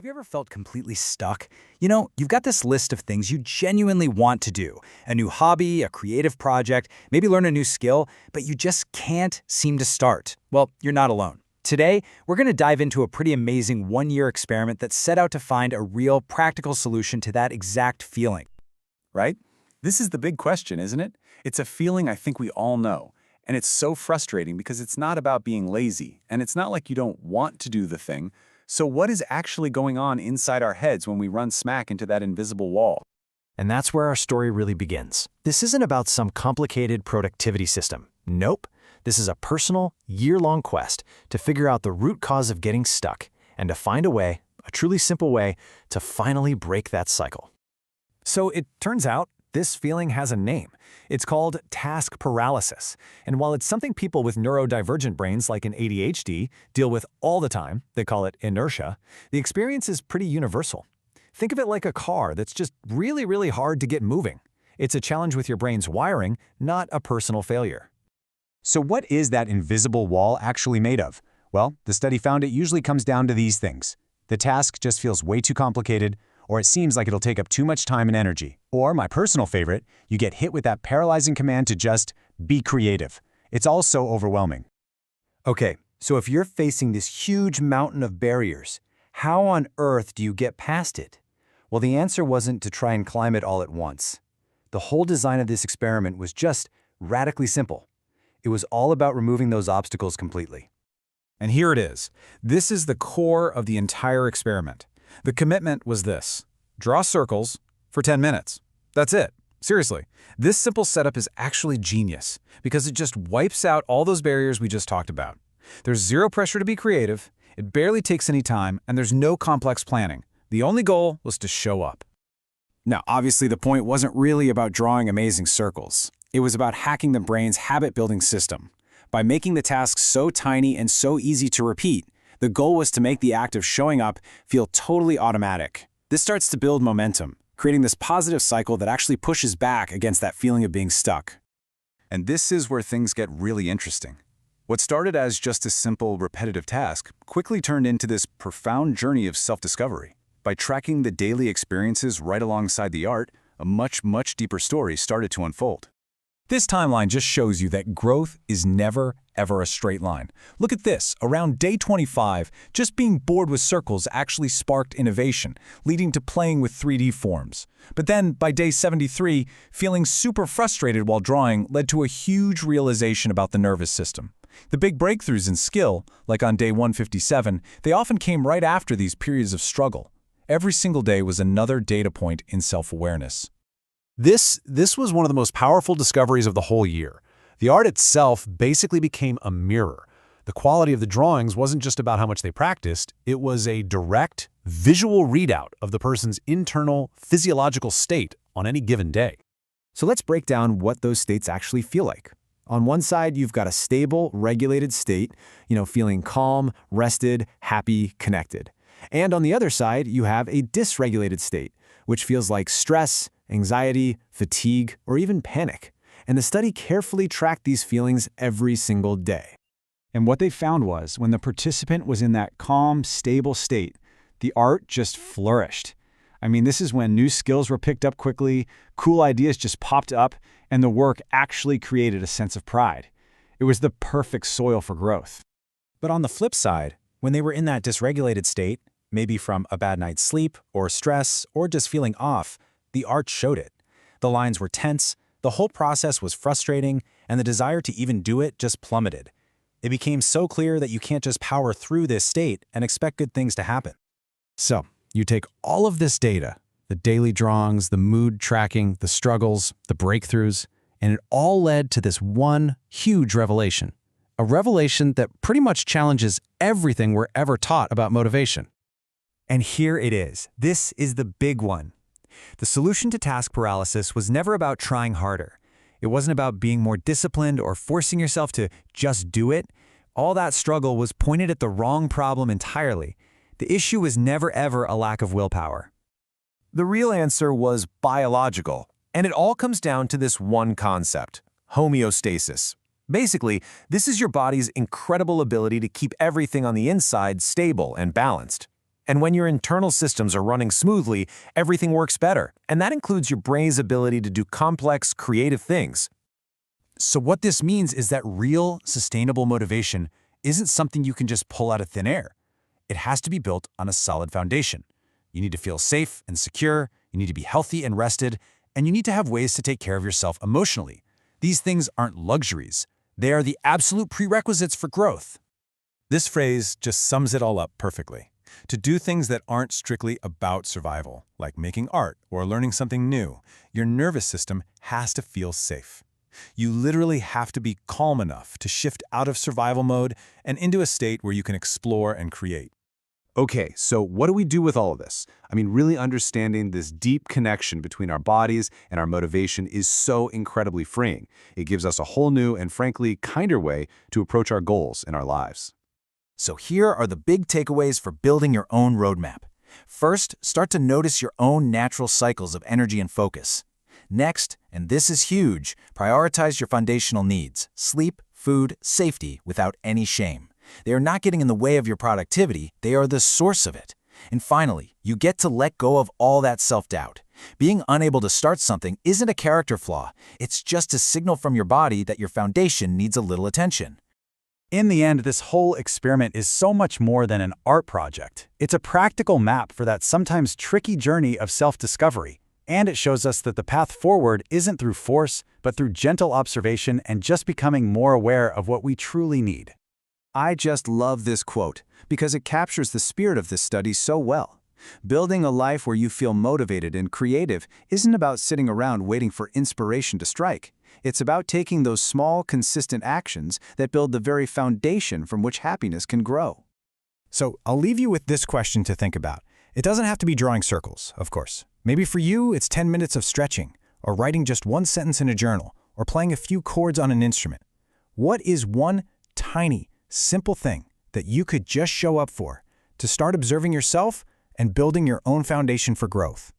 Have you ever felt completely stuck? You've got this list of things you genuinely want to do. A new hobby, a creative project, maybe learn a new skill, but you just can't seem to start. Well, you're not alone. Today, we're going to dive into a pretty amazing one-year experiment that set out to find a real practical solution to that exact feeling. Right? This is the big question, isn't it? It's a feeling I think we all know. And it's so frustrating because it's not about being lazy, and it's not like you don't want to do the thing. So what is actually going on inside our heads when we run smack into that invisible wall? And that's where our story really begins. This isn't about some complicated productivity system. Nope. This is a personal, year-long quest to figure out the root cause of getting stuck and to find a way, a truly simple way, to finally break that cycle. So it turns out this feeling has a name. It's called task paralysis. And while it's something people with neurodivergent brains like an ADHD deal with all the time, they call it inertia, the experience is pretty universal. Think of it like a car that's just really, really hard to get moving. It's a challenge with your brain's wiring, not a personal failure. So what is that invisible wall actually made of? Well, the study found it usually comes down to these things. The task just feels way too complicated, or it seems like it'll take up too much time and energy. Or, my personal favorite, you get hit with that paralyzing command to just be creative. It's all so overwhelming. Okay, so if you're facing this huge mountain of barriers, how on earth do you get past it? Well, the answer wasn't to try and climb it all at once. The whole design of this experiment was just radically simple. It was all about removing those obstacles completely. And here it is. This is the core of the entire experiment. The commitment was this: draw circles for 10 minutes. That's it. Seriously, this simple setup is actually genius because it just wipes out all those barriers we just talked about. There's zero pressure to be creative, it barely takes any time, and there's no complex planning. The only goal was to show up. Now, obviously, the point wasn't really about drawing amazing circles. It was about hacking the brain's habit-building system. By making the task so tiny and so easy to repeat, the goal was to make the act of showing up feel totally automatic. This starts to build momentum, creating this positive cycle that actually pushes back against that feeling of being stuck. And this is where things get really interesting. What started as just a simple, repetitive task quickly turned into this profound journey of self-discovery. By tracking the daily experiences right alongside the art, a much, much deeper story started to unfold. This timeline just shows you that growth is never, ever a straight line. Look at this. Around day 25, just being bored with circles actually sparked innovation, leading to playing with 3D forms. But then, by day 73, feeling super frustrated while drawing led to a huge realization about the nervous system. The big breakthroughs in skill, like on day 157, they often came right after these periods of struggle. Every single day was another data point in self-awareness. This was one of the most powerful discoveries of the whole year. The art itself basically became a mirror. The quality of the drawings wasn't just about how much they practiced, it was a direct, visual readout of the person's internal physiological state on any given day. So let's break down what those states actually feel like. On one side, you've got a stable, regulated state, feeling calm, rested, happy, connected. And on the other side, you have a dysregulated state, which feels like stress, anxiety, fatigue, or even panic. And the study carefully tracked these feelings every single day. And what they found was, when the participant was in that calm, stable state, the art just flourished. I mean, this is when new skills were picked up quickly, cool ideas just popped up, and the work actually created a sense of pride. It was the perfect soil for growth. But on the flip side, when they were in that dysregulated state, maybe from a bad night's sleep, or stress, or just feeling off, the art showed it. The lines were tense, the whole process was frustrating, and the desire to even do it just plummeted. It became so clear that you can't just power through this state and expect good things to happen. So, you take all of this data, the daily drawings, the mood tracking, the struggles, the breakthroughs, and it all led to this one huge revelation. A revelation that pretty much challenges everything we're ever taught about motivation. And here it is. This is the big one. The solution to task paralysis was never about trying harder. It wasn't about being more disciplined or forcing yourself to just do it. All that struggle was pointed at the wrong problem entirely. The issue was never ever a lack of willpower. The real answer was biological, and it all comes down to this one concept: homeostasis. Basically, this is your body's incredible ability to keep everything on the inside stable and balanced. And when your internal systems are running smoothly, everything works better. And that includes your brain's ability to do complex, creative things. So what this means is that real, sustainable motivation isn't something you can just pull out of thin air. It has to be built on a solid foundation. You need to feel safe and secure, you need to be healthy and rested, and you need to have ways to take care of yourself emotionally. These things aren't luxuries. They are the absolute prerequisites for growth. This phrase just sums it all up perfectly. To do things that aren't strictly about survival, like making art or learning something new, your nervous system has to feel safe. You literally have to be calm enough to shift out of survival mode and into a state where you can explore and create. Okay, so what do we do with all of this? I mean, really understanding this deep connection between our bodies and our motivation is so incredibly freeing. It gives us a whole new and frankly kinder way to approach our goals in our lives. So here are the big takeaways for building your own roadmap. First, start to notice your own natural cycles of energy and focus. Next, and this is huge, prioritize your foundational needs: sleep, food, safety, without any shame. They are not getting in the way of your productivity, they are the source of it. And finally, you get to let go of all that self-doubt. Being unable to start something isn't a character flaw, it's just a signal from your body that your foundation needs a little attention. In the end, this whole experiment is so much more than an art project. It's a practical map for that sometimes tricky journey of self-discovery. And it shows us that the path forward isn't through force, but through gentle observation and just becoming more aware of what we truly need. I just love this quote because it captures the spirit of this study so well. Building a life where you feel motivated and creative isn't about sitting around waiting for inspiration to strike. It's about taking those small, consistent actions that build the very foundation from which happiness can grow. So I'll leave you with this question to think about. It doesn't have to be drawing circles, of course. Maybe for you, it's 10 minutes of stretching, or writing just one sentence in a journal, or playing a few chords on an instrument. What is one tiny, simple thing that you could just show up for to start observing yourself and building your own foundation for growth?